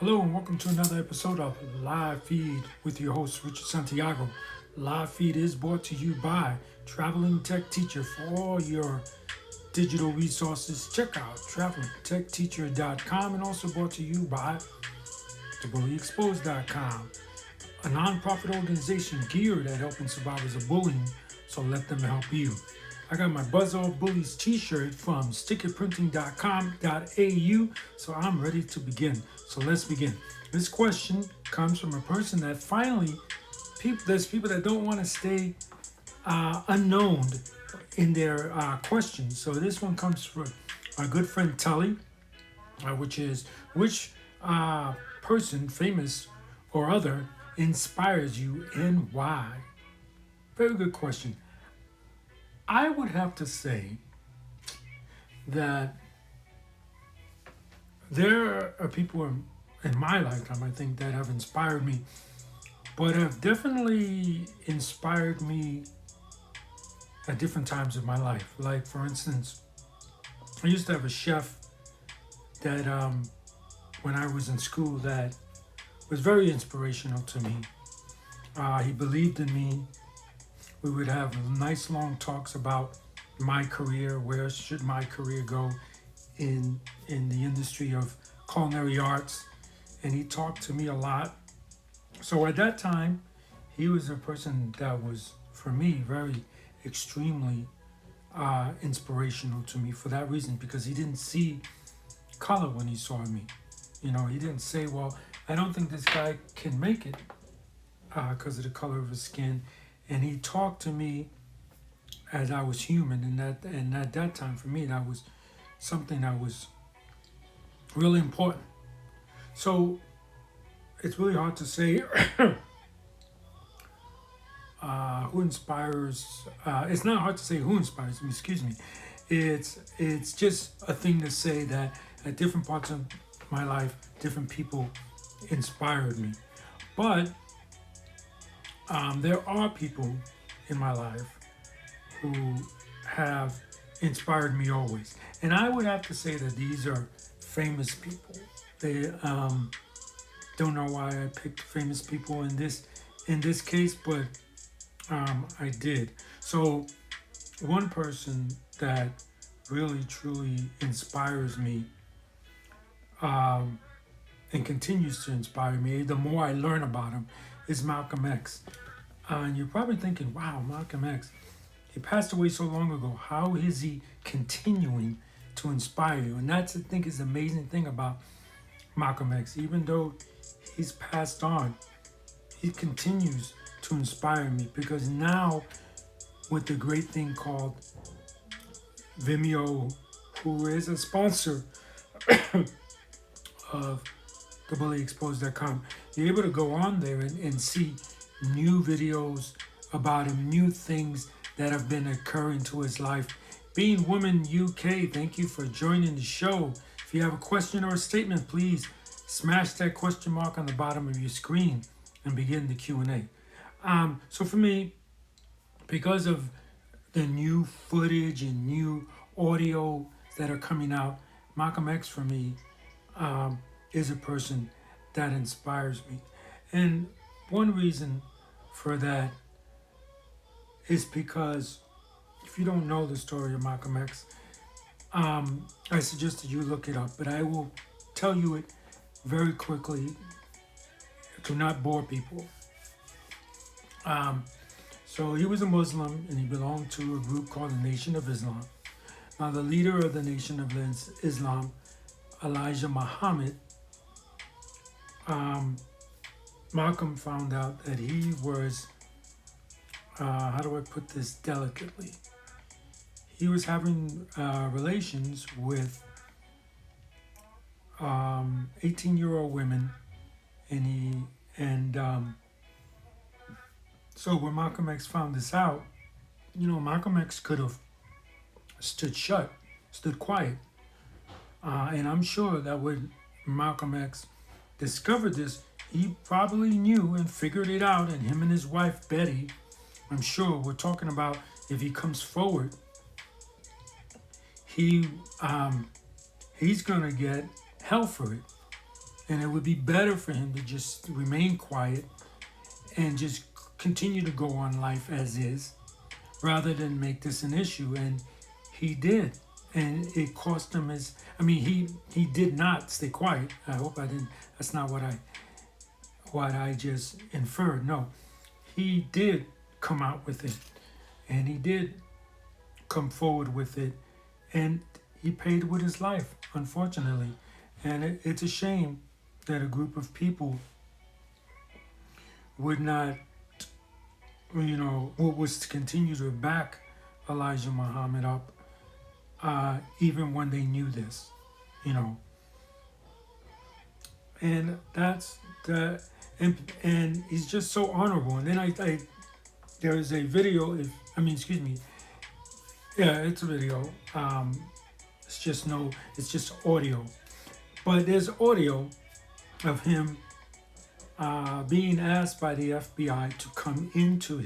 Hello and welcome to another episode of Live Feed with your host Richard Santiago. Live Feed is brought to you by Traveling Tech Teacher. For all your digital resources, check out travelingtechteacher.com, and also brought to you by theBULLYexposed.com, a nonprofit organization geared at helping survivors of bullying, so let them help you. I got my Buzz Off Bullies t-shirt from stickerprinting.com.au, so I'm ready to begin. So let's begin. This question comes from a person that finally, there's people that don't want to stay unknown in their questions. So this one comes from our good friend Tully, which is, which person, famous or other, inspires you and why? Very good question. I would have to say that there are people in my lifetime, I think, that have inspired me, but have definitely inspired me at different times of my life. Like, for instance, I used to have a chef that, when I was in school, that was very inspirational to me. He believed in me. We would have nice long talks about my career, where should my career go in the industry of culinary arts, and he talked to me a lot. So at that time, he was a person that was, for me, very extremely inspirational to me for that reason, because he didn't see color when he saw me. You know, he didn't say, well, I don't think this guy can make it because of the color of his skin. And he talked to me as I was human, and at that time for me that was something that was really important. So it's really hard to say who inspires. It's not hard to say who inspires me. Excuse me. It's just a thing to say that at different parts of my life, different people inspired me, but there are people in my life who have inspired me always. And I would have to say that these are famous people. They don't know why I picked famous people in this case, but I did. So one person that really truly inspires me and continues to inspire me, the more I learn about him, is Malcolm X. And you're probably thinking, wow, Malcolm X, he passed away so long ago. How is he continuing to inspire you? And that's, I think, is the amazing thing about Malcolm X. Even though he's passed on, he continues to inspire me, because now with the great thing called Vimeo, who is a sponsor of theBULLYexposed.com, you're able to go on there and see new videos about him, new things that have been occurring to his life. Being Woman UK, thank you for joining the show. If you have a question or a statement, please smash that question mark on the bottom of your screen and begin the Q&A. So for me, because of the new footage and new audio that are coming out, Malcolm X for me is a person that inspires me. And one reason for that is because if you don't know the story of Malcolm X, I suggest that you look it up, but I will tell you it very quickly to not bore people. So he was a Muslim, and he belonged to a group called the Nation of Islam. Now the leader of the Nation of Islam, Elijah Muhammad, Malcolm found out that he was, how do I put this delicately? He was having relations with 18-year-old women, so when Malcolm X found this out, Malcolm X could have stood quiet, and I'm sure that when Malcolm X discovered this, he probably knew and figured it out, and him and his wife Betty, I'm sure, we're talking about, if he comes forward, he's gonna get hell for it. And it would be better for him to just remain quiet and just continue to go on life as is, rather than make this an issue. And he did. And it cost him his, I mean, he did not stay quiet. I hope I didn't, that's not what I just inferred. No, he did come out with it. And he did come forward with it. And he paid with his life, unfortunately. And it's a shame that a group of people would not, was to continue to back Elijah Muhammad up, even when they knew this, And that's the, and he's just so honorable. And then there is a video, it's a video. It's just audio. But there's audio of him being asked by the FBI to come into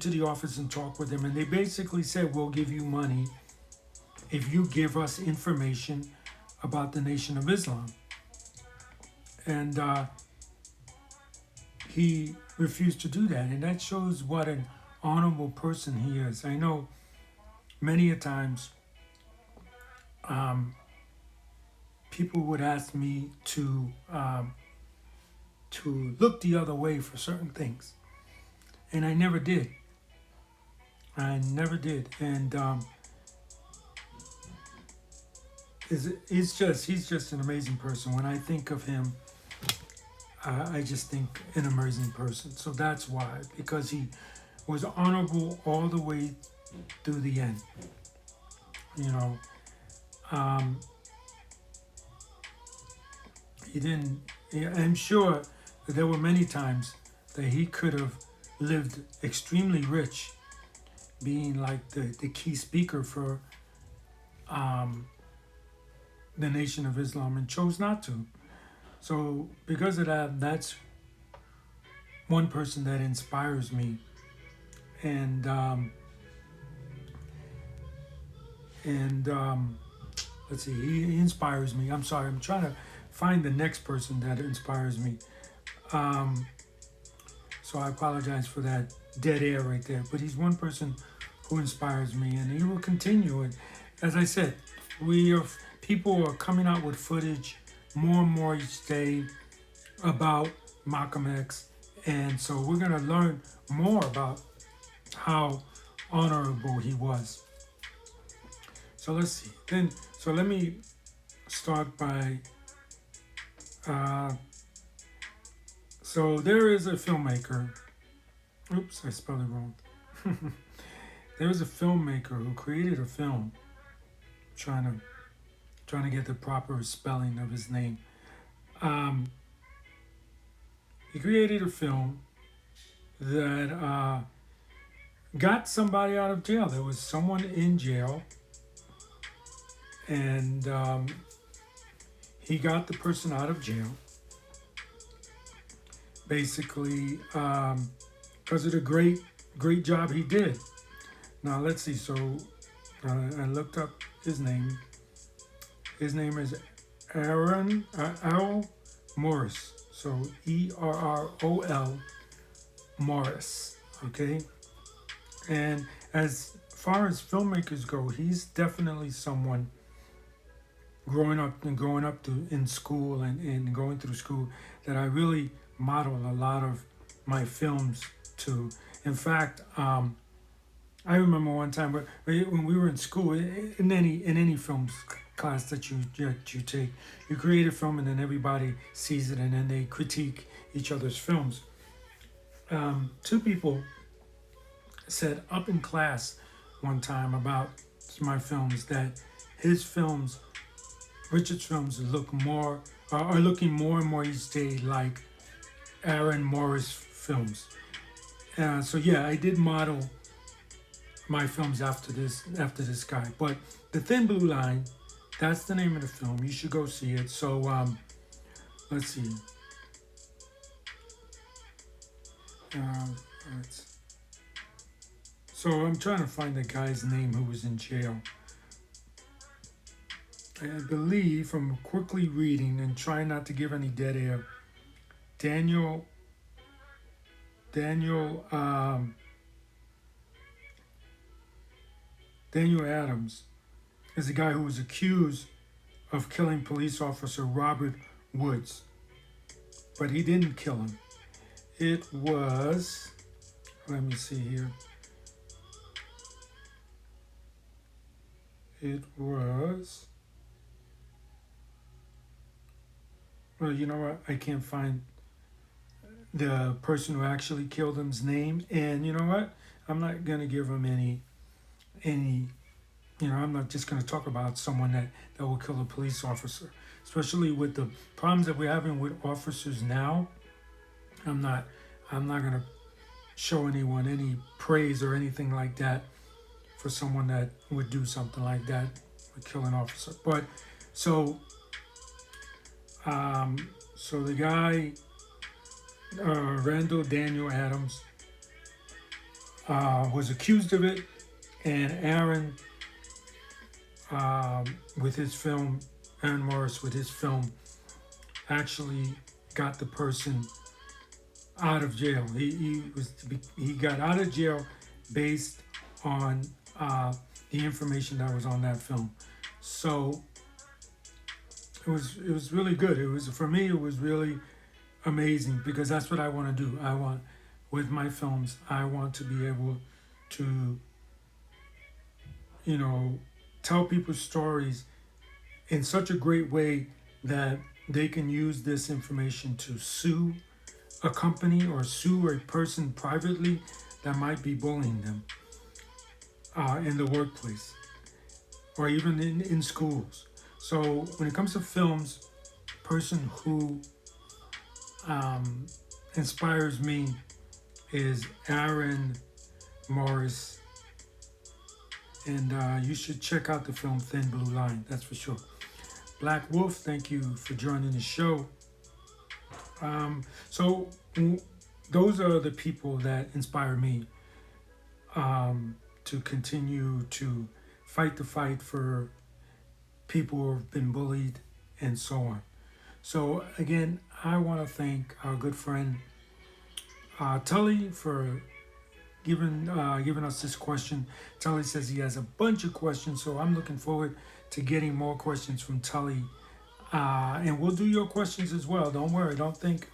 the office and talk with him. And they basically said, we'll give you money if you give us information about the Nation of Islam. And he refused to do that. And that shows what an honorable person he is. I know many a times people would ask me to look the other way for certain things, and I never did. And he's just an amazing person. When I think of him, I just think an amazing person. So that's why, because he was honorable all the way through the end. He didn't. I'm sure that there were many times that he could have lived extremely rich, being like the key speaker for the Nation of Islam, and chose not to. So because of that, that's one person that inspires me. And let's see, he inspires me. I'm sorry, I'm trying to find the next person that inspires me. So I apologize for that dead air right there. But he's one person who inspires me, and he will continue. And as I said, people are coming out with footage more and more each day about Malcolm X, and so we're going to learn more about how honorable he was. So let's see. So let me start by. So there is a filmmaker. Oops, I spelled it wrong. There is a filmmaker who created a film, trying to get the proper spelling of his name. He created a film that got somebody out of jail. There was someone in jail, and he got the person out of jail, basically because of the great job he did. Now let's see. So I looked up his name. His name is Errol Morris. So ERROL Morris. Okay. And as far as filmmakers go, he's definitely someone growing up in school and going through school that I really model a lot of my films to. In fact, I remember one time when we were in school, in any films class that you take, you create a film and then everybody sees it and then they critique each other's films. Two people said up in class one time about my films that Richard's films are looking more and more each day like Aaron Morris films. So yeah, I did model my films after this guy. But The Thin Blue Line, that's the name of the film. You should go see it. So let's see. So I'm trying to find the guy's name who was in jail. I believe from quickly reading and trying not to give any dead air, Daniel Daniel Daniel Adams is the guy who was accused of killing police officer Robert Woods, but he didn't kill him. It was, let me see here. It was, well, you know what? I can't find the person who actually killed him's name, and you know what? I'm not gonna give him any. I'm not just gonna talk about someone that will kill a police officer, especially with the problems that we're having with officers now. I'm not gonna show anyone any praise or anything like that for someone that would do something like that, would kill an officer. But so the guy, Randall Daniel Adams, was accused of it, and Aaron, with his film, Aaron Morris with his film, actually got the person out of jail. He got out of jail based on the information that was on that film. So it was really good. For me it was really amazing, because that's what I want to do. I want, with my films, I want to be able to, tell people's stories in such a great way that they can use this information to sue a company or sue a person privately that might be bullying them in the workplace or even in schools. So when it comes to films, the person who inspires me is Aaron Morris, and you should check out the film Thin Blue Line, that's for sure. Black Wolf, thank you for joining the show. So those are the people that inspire me to continue to fight the fight for people who have been bullied and so on. So again, I want to thank our good friend Tully for giving us this question. Tully says he has a bunch of questions, so I'm looking forward to getting more questions from Tully. And we'll do your questions as well. Don't worry. Don't think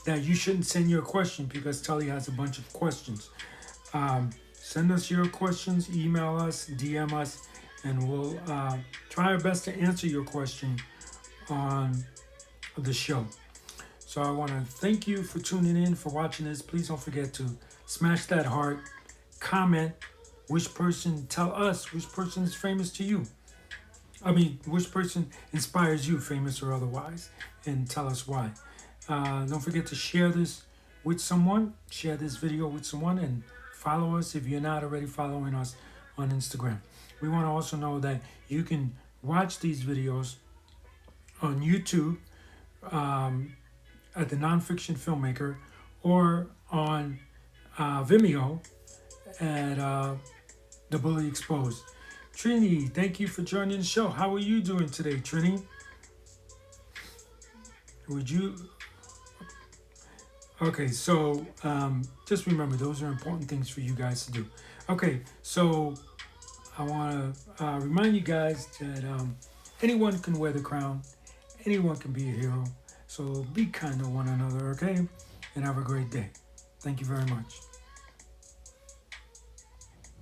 that you shouldn't send your question because Tully has a bunch of questions. Send us your questions, email us, DM us, and we'll try our best to answer your question on the show. So I want to thank you for tuning in, for watching this. Please don't forget to smash that heart, comment tell us which person is famous to you. Which person inspires you, famous or otherwise, and tell us why. Don't forget to share this with someone, share this video with someone, and follow us if you're not already following us on Instagram. We want to also know that you can watch these videos on YouTube at the Nonfiction Filmmaker, or on Vimeo at theBULLYexposed. Trini, thank you for joining the show. How are you doing today, Trini? Okay, so just remember, those are important things for you guys to do. Okay, so I want to remind you guys that anyone can wear the crown. Anyone can be a hero. So be kind to one another, okay? And have a great day. Thank you very much.